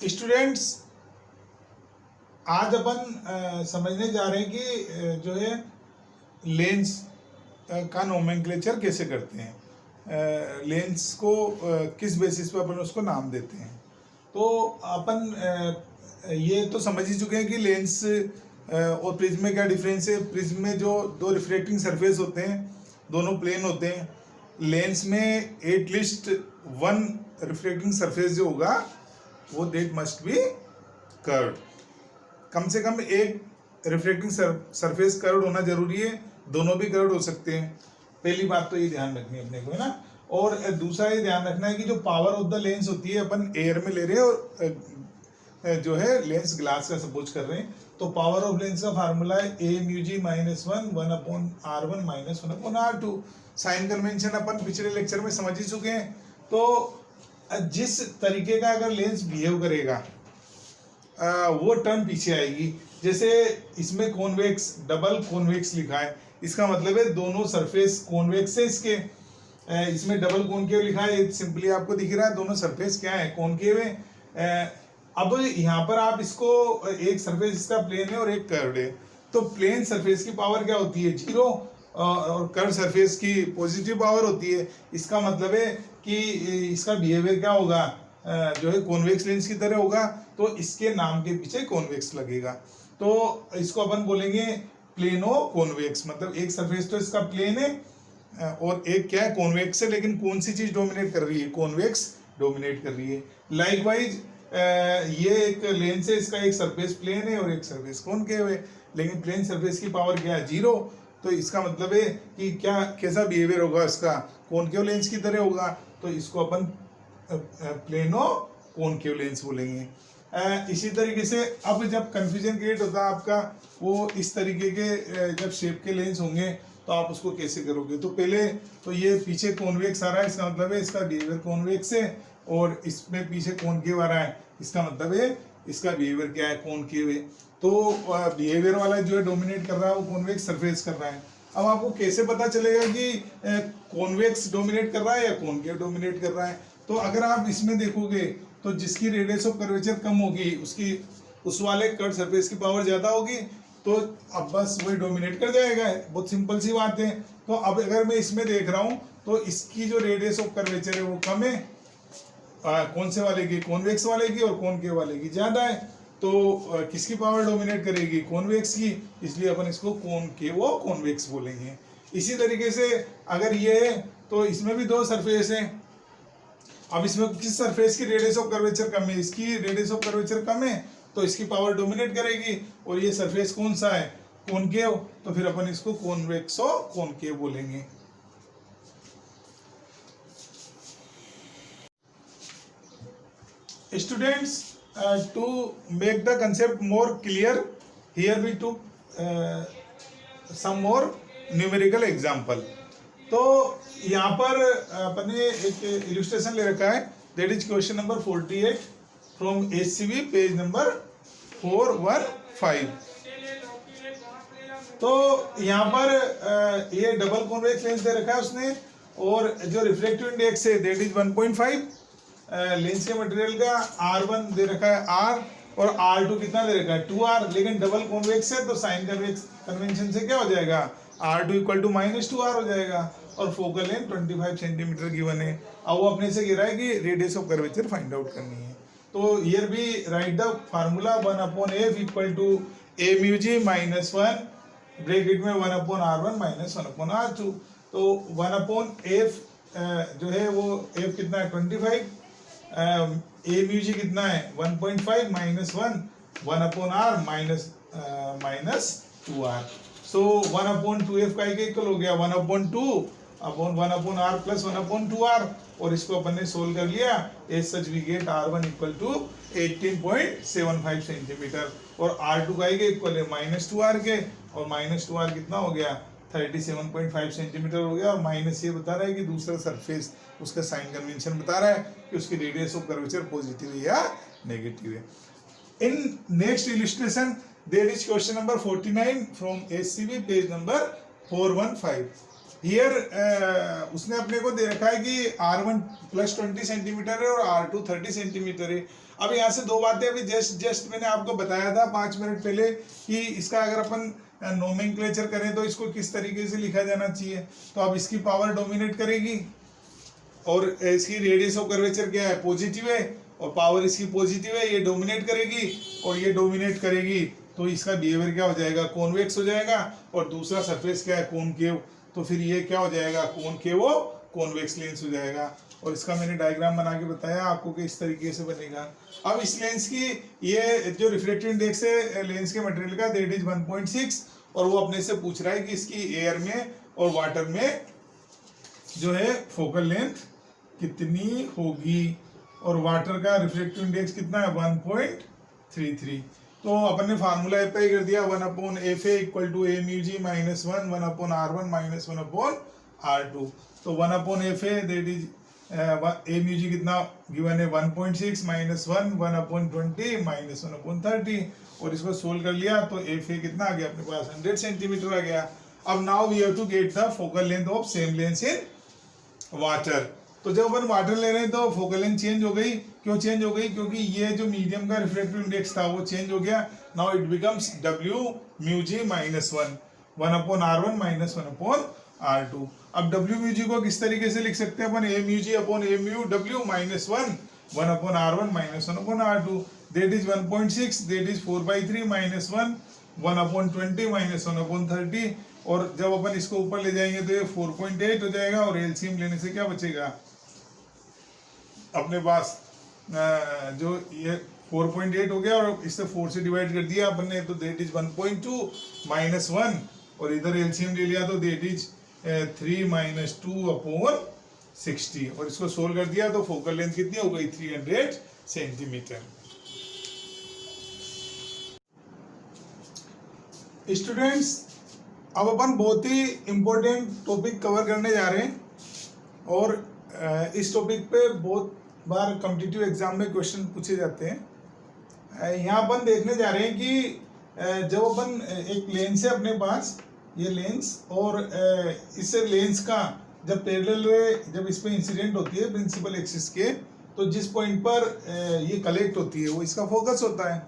Students, आज अपन समझने जा रहे हैं कि जो है लेंस का नोमेनक्लेचर कैसे करते हैं, लेंस को किस बेसिस पे अपन उसको नाम देते हैं। तो अपन ये तो समझ ही चुके हैं कि लेंस और प्रिज्म में क्या डिफरेंस है। प्रिज्म में जो दो रिफ्लेक्टिंग सरफेस होते हैं, दोनों प्लेन होते हैं। लेंस में एटलीस्ट वन रिफ्लेक्टिंग सरफेस जो होगा वो डेट मस्ट बी कर्व्ड। कम से कम एक रिफ्लेक्टिंग सरफेस कर्व्ड होना जरूरी है, दोनों भी कर्व्ड हो सकते हैं। पहली बात तो ये ध्यान रखनी है अपने को, है ना। और दूसरा ये ध्यान रखना है कि जो पावर ऑफ द लेंस होती है, अपन एयर में ले रहे हैं और जो है लेंस ग्लास का सपोज कर रहे हैं, तो पावर ऑफ लेंस का फार्मूला है ए म्यू जी minus one one upon R one minus one upon R two. Sign convention अपन पिछले लेक्चर में समझ ही चुके हैं। तो जिस तरीके का अगर लेंस बिहेव करेगा वो टर्म पीछे आएगी। जैसे इसमें कॉन्वेक्स, डबल कॉन्वेक्स लिखा है, इसका मतलब है दोनों सरफेस कॉन्वेक्स है इसके। इसमें डबल कॉनकेव लिखा है, सिंपली आपको दिख रहा है दोनों सरफेस क्या है, कॉनकेव है। अब यहाँ पर आप इसको, एक सरफेस इसका प्लेन है और एक कर्व्ड है, तो प्लेन सरफेस की पावर क्या होती है, 0, और कर्व सरफेस की पॉजिटिव पावर होती है। इसका मतलब है कि इसका बिहेवियर क्या होगा, जो है कॉन्वेक्स लेंस की तरह होगा, तो इसके नाम के पीछे कॉन्वेक्स लगेगा। तो इसको अपन बोलेंगे प्लेनो कॉन्वेक्स। मतलब एक सरफेस तो इसका प्लेन है और एक क्या है, कॉन्वेक्स है, लेकिन कौन सी चीज डोमिनेट कर रही है, कॉन्वेक्स डोमिनेट कर रही है। लाइकवाइज ये एक लेंस है, इसका एक सरफेस प्लेन है और एक सरफेस कॉनकेव है, लेकिन प्लेन सरफेस की पावर क्या है, 0। तो इसका मतलब है कि क्या, कैसा बिहेवियर होगा इसका, कॉनकेव लेंस की तरह होगा, तो इसको अपन प्लेनो कॉनकेव लेंस बोलेंगे। इसी तरीके से अब जब कंफ्यूजन क्रिएट होता है आपका, वो इस तरीके के जब शेप के लेंस होंगे तो आप उसको कैसे करोगे। तो पहले तो ये पीछे कॉन्वेक्स आ रहा है, इसका मतलब है इसका बिहेवियर कॉन्वेक्स है, और इसमें पीछे कॉनकेव आ रहा है, इसका मतलब है इसका बिहेवियर क्या है, कॉनकेव है। तो बिहेवियर वाला जो है डोमिनेट कर रहा है वो कॉन्वेक्स सरफेस कर रहा है। अब आपको कैसे पता चलेगा कि कॉन्वेक्स डोमिनेट कर रहा है या कॉनकेव डोमिनेट कर रहा है। तो अगर आप इसमें देखोगे तो जिसकी रेडियस ऑफ कर्वेचर कम होगी उसकी, उस वाले कर्व सरफेस की पावर ज्यादा होगी, तो अब बस वही डोमिनेट कर जाएगा। बहुत सिंपल सी बात है। तो अब अगर मैं इसमें देख रहा हूं तो इसकी जो रेडियस ऑफ कर्वेचर है वो कम है, कौन से वाले की, कॉन्वेक्स वाले की, और कॉनकेव वाले की ज्यादा है। तो किसकी पावर डोमिनेट करेगी, कॉन्वेक्स की, इसलिए अपन इसको कॉनकेव कॉन्वेक्स बोलेंगे। इसी तरीके से अगर ये है तो इसमें भी दो सरफेस हैं। अब इसमें किस सरफेस की रेडियस ऑफ कर्वेचर कम है, इसकी रेडियस ऑफ कर्वेचर कम है, तो इसकी पावर डोमिनेट करेगी। और ये सरफेस कौन सा है, कॉनकेव, तो फिर अपन इसको कॉन्वेक्स कॉनकेव बोलेंगे। Students, to make the concept more clear, here we took some more numerical example. तो यहाँ पर अपने एक इलस्ट्रेशन ले रखा है, that is question number 48 from HCB page number 415। तो यहाँ पर ये डबल कॉन्वेक्स लेंस दे रखा है उसने, और जो रिफ्लेक्टिव इंडेक्स है दैट इज 1.5। लेंस के मटेरियल का R1 दे रखा है R, और R2 कितना दे रखा है 2R, लेकिन डबल कॉन्वेक्स है तो साइन कन्वेंशन से क्या हो जाएगा, R2 इक्वल टू -2R हो जाएगा, और फोकल लेंथ 25 सेंटीमीटर गिवन है। अब वो अपने से कह रहा है कि radius of curvature find out करनी है। तो हियर भी write the formula 1/f equal to a mu ji minus 1 bracket में 1/R1 माइनस 1/R2। तो 1/f जो है वो f कितना है 25, ए म्यू जी कितना है 1.5 माइनस 1/R माइनस 2R। सो 1/2f का इक्वल हो गया 1/2/1/R प्लस 1/2R, और इसको अपन ने सोल्व कर लिया। As such we get R1 equal to 18.75 centimetre, और R2 का इक्वल है -2R के, और -2R कितना हो गया 37.5 सेंटीमीटर हो गया। और माइनस ये बता रहा है कि दूसरा सरफेस, उसका साइन कन्वेंशन बता रहा है कि उसकी रेडियस ऑफ कर्वेचर पॉजिटिव है या नेगेटिव है। In next illustration there is question number 49 from HCB page number 415। Here उसने अपने को दे रखा है कि R1 प्लस 20 सेंटीमीटर है और R2 30 सेंटीमीटर है। अब यहाँ से दो बातें अभी जस्ट मैंने आपको बताया था 5 मिनट पहले कि इसका अगर अपन नोमेनक्लेचर करें तो इसको किस तरीके से लिखा जाना चाहिए। तो अब इसकी पावर डोमिनेट करेगी और इसकी रेडियस ऑफ कर्वेचर क्या है, पॉजिटिव है, और पावर इसकी पॉजिटिव है, ये डोमिनेट करेगी और ये डोमिनेट करेगी, तो इसका बिहेवियर क्या हो जाएगा, कॉन्वेक्स हो जाएगा। और दूसरा सरफेस क्या है, कॉनकेव, तो फिर ये क्या हो जाएगा, कॉनकेव कॉन्वेक्स लेंस हो जाएगा। और इसका मैंने डायग्राम बना के बताया आपको कि इस तरीके से बनेगा। अब इस लेंस की ये जो रिफ्लेक्टिव इंडेक्स है लेंस के मटेरियल का दैट इज 1.6, और वो अपने से पूछ रहा है कि इसकी एयर में और वाटर में जो है फोकल लेंथ कितनी होगी, और वाटर का रिफ्लेक्टिव इंडेक्स कितना है 1.33। तो अपन ने फार्मूला अप्लाई कर दिया 1/FA = a mu g - 1 1/R1 - 1/R2। तो 1/FA that is a mu g कितना गिवन है 1.6 - 1 1/20 - 1/30, और इसको सोल्व कर लिया तो FA कितना आ गया अपने पास 100 सेंटीमीटर आ गया। अब now we have to get the focal length of same lens in water. तो जब अपन वाटर ले रहे हैं तो फोकल लेंथ चेंज हो गई। क्यों चेंज हो गई, क्योंकि ये जो मीडियम का रिफ्लेक्टिव इंडेक्स था वो चेंज हो गया। Now it becomes W mu g - 1 1/R1 - 1/R2। अब W mu g को किस तरीके से लिख सकते हैं अपन, A mu g / A mu W - 1 1/R1 - 1/R2 that is 1.6 that is 4/3 - 1 1/20 - 1/30। और जब अपन इसको ऊपर ले जाएंगे तो ये 4.8 हो जाएगा, और एलसीएम लेने से क्या बचेगा अपने पास जो ये 4.8 हो गया, और इससे 4 से डिवाइड कर दिया अपन ने तो दैट इज 1.2 - 1, और इधर एलसीएम ले लिया तो दैट इज 3 - 2/60, और इसको सोल्व कर दिया तो फोकल लेंथ कितनी हो गई 300 सेंटीमीटर। स्टूडेंट्स, अब अपन बहुत ही इम्पोर्टेंट टॉपिक कवर करने जा रहे हैं, और इस टॉपिक पे बहुत बार कॉम्पिटिटिव एग्जाम में क्वेश्चन पूछे जाते हैं। यहाँ अपन देखने जा रहे हैं कि जब अपन एक लेंस है अपने पास, ये लेंस, और इस लेंस का जब पैरेलल रे जब इस पे इंसिडेंट होती है प्रिंसिपल एक्सिस के, तो जिस पॉइंट पर ये कलेक्ट होती है वो इसका फोकस होता है।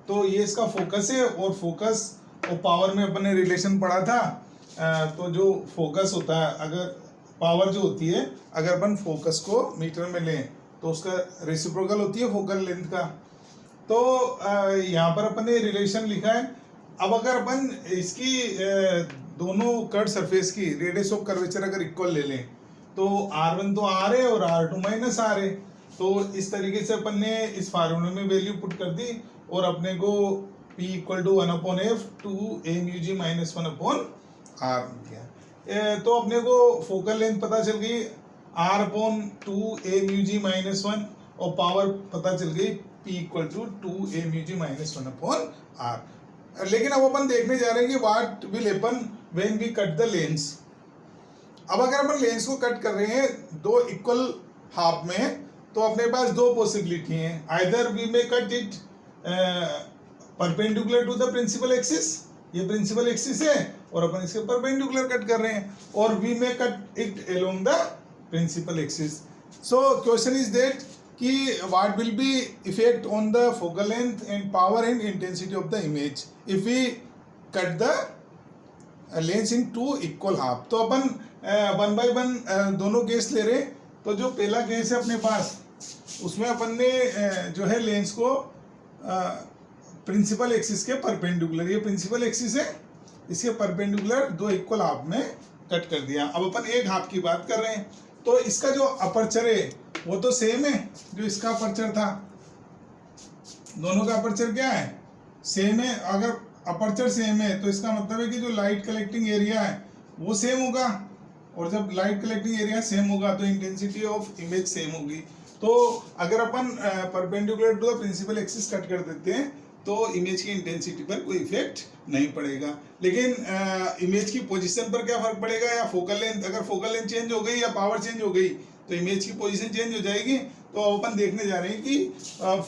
तो ये इसका फोकस है, और फोकस और पावर में अपन ने रिलेशन पढ़ा था। तो जो फोकस होता है, अगर पावर जो होती है, अगर अपन फोकस को मीटर में लें तो उसका रेसिप्रोकल होती है फोकल लेंथ का। तो यहाँ पर अपन ने रिलेशन लिखा है। अब अगर अपन इसकी दोनों कर्व सरफेस की रेडियस ऑफ कर्वेचर अगर इक्वल ले लें तो R1 तो R है और R2 - R है। तो इस तरीके से अपन ने इस फार्मूले में वैल्यू पुट कर दी, और अपने को P = 1/F 2 a mu g - 1/R किया। तो अपने को फोकल लेंथ पता चल गई R/2 a mu g - 1, और पावर पता चल गई P = 2 a mu g - 1/R। लेकिन अब अपन देखने जा रहे हैं कि what will happen when we cut the lens. अब अगर अपन लेंस को कट कर रहे हैं दो इक्वल हाफ में, तो अपने पास दो पॉसिबिलिटी हैं। Either we may cut it perpendicular to the principal axis, ये प्रिंसिपल एक्सिस है और अपन इसके परपेंडिकुलर कट कर रहे हैं, और we may cut it along the principal axis. So question is that कि what will be effect on the focal length and power and intensity of the image if we cut the lens in two equal half. तो अपन 1 by 1 दोनों case ले रहे। तो जो पहला case है अपने पास, उसमें अपन ने जो है लेंस को प्रिंसिपल एक्सिस के परपेंडिकुलर, ये प्रिंसिपल एक्सिस है, इसके परपेंडिकुलर दो इक्वल हाफ में कट कर दिया। अब अपन एक हाफ की बात कर रहे हैं, तो इसका जो अपर्चर है वो तो सेम है जो इसका अपर्चर था। दोनों का अपर्चर क्या है, सेम है। अगर अपर्चर सेम है तो इसका मतलब है कि जो लाइट कलेक्टिंग एरिया है वो सेम होगा, और जब लाइट कलेक्टिंग एरिया सेम होगा तो इंटेंसिटी ऑफ इमेज सेम होगी। तो अगर अपन perpendicular to the principal axis cut कर देते हैं तो इमेज की इंटेंसिटी पर कोई इफेक्ट नहीं पड़ेगा। लेकिन इमेज की पोजीशन पर क्या फर्क पड़ेगा, या फोकल लेंथ, अगर फोकल लेंथ चेंज हो गई या पावर चेंज हो गई तो इमेज की पोजीशन चेंज हो जाएगी। तो अपन देखने जा रहे हैं कि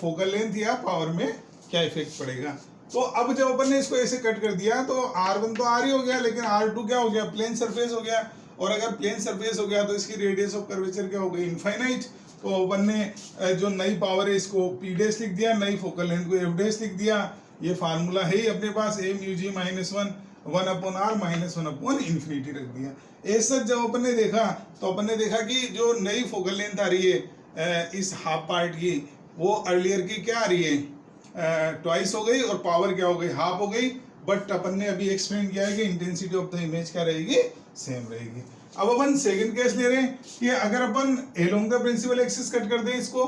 फोकल लेंथ या पावर में क्या इफेक्ट पड़ेगा। तो अब जब अपन ने इसको ऐसे कट कर दिया तो R1 तो R ही हो गया, लेकिन R2 क्या हो गया, प्लेन सरफेस हो गया। और अगर प्लेन सरफेस हो गया तो इसकी रेडियस ऑफ कर्वेचर क्या हो गई, इनफाइनाइट। तो अपन ने जो नई पावर है इसको पी डैश लिख दिया, नई फोकल लेंथ को एफ डैश लिख दिया। ये फार्मूला है ही अपने पास, ए म्यू जी माइनस 1/r माइनस 1/इंफिनिटी रख दिया। ऐसा जब अपन ने देखा तो अपन ने देखा कि जो नई फोकल लेंथ आ रही है इस हाफ पार्ट की, वो अर्लियर की क्या आ रही है, ट्वाइस हो गई, और पावर क्या हो गई, हाफ हो गई। बट अपन ने अभी एक्सप्लेन किया है कि इंटेंसिटी ऑफ द इमेज क्या रहेगी, सेम रहेगी। अब अपन सेकंड केस ले रहे हैं कि अगर अपन along the principal axis cut कर दें इसको,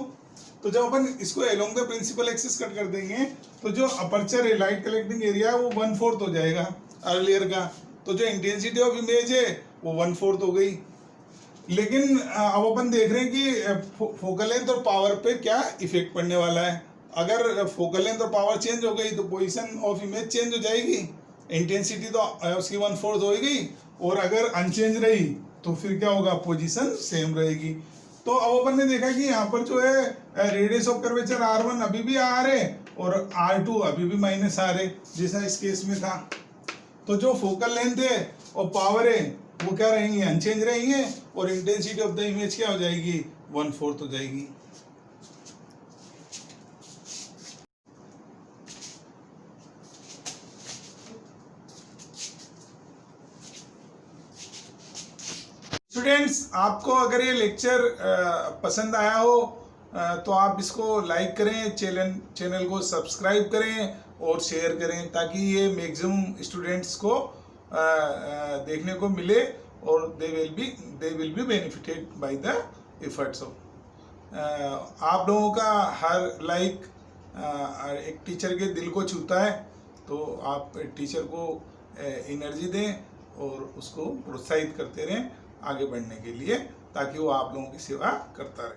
तो जब अपन इसको along the principal axis cut कर देंगे तो जो अपर्चर है, लाइट कलेक्टिंग एरिया, वो 1/4 हो जाएगा अर्लियर का। तो जो इंटेंसिटी ऑफ इमेज है वो 1/4 हो गई। लेकिन अब अपन देख रहे हैं कि फोकल लेंथ और पावर पे क्या इफेक्ट पड़ने वाला है। अगर फोकल लेंथ और पावर चेंज हो गई तो पोजीशन ऑफ इमेज चेंज हो जाएगी, इंटेंसिटी तो उसकी 1/4 हो गई, और अगर अनचेंज रही तो फिर क्या होगा, पोजीशन सेम रहेगी। तो अब अपन ने देखा कि यहाँ पर जो है रेडियस ऑफ कर्वेचर r1 अभी भी r है और r2 अभी भी माइनस r है, जैसा इस केस में था। तो जो फोकल लेंथ है और पावर है वो क्या रहेंगी, अनचेंज रहेंगे, और इंटेंसिटी ऑफ द इमेज क्या हो जाएगी, 1/4 हो जाएगी। स्टूडेंट्स, आपको अगर ये लेक्चर पसंद आया हो तो आप इसको लाइक करें, चैनल को सब्सक्राइब करें और शेयर करें, ताकि ये मैक्सिमम स्टूडेंट्स को देखने को मिले और they will be benefited by the efforts of. आप लोगों का हर लाइक एक टीचर के दिल को छूता है, तो आप टीचर को एनर्जी दें और उसको प्रोत्साहित करते रहें आगे बढ़ने के लिए, ताकि वो आप लोगों की सेवा करता रहे।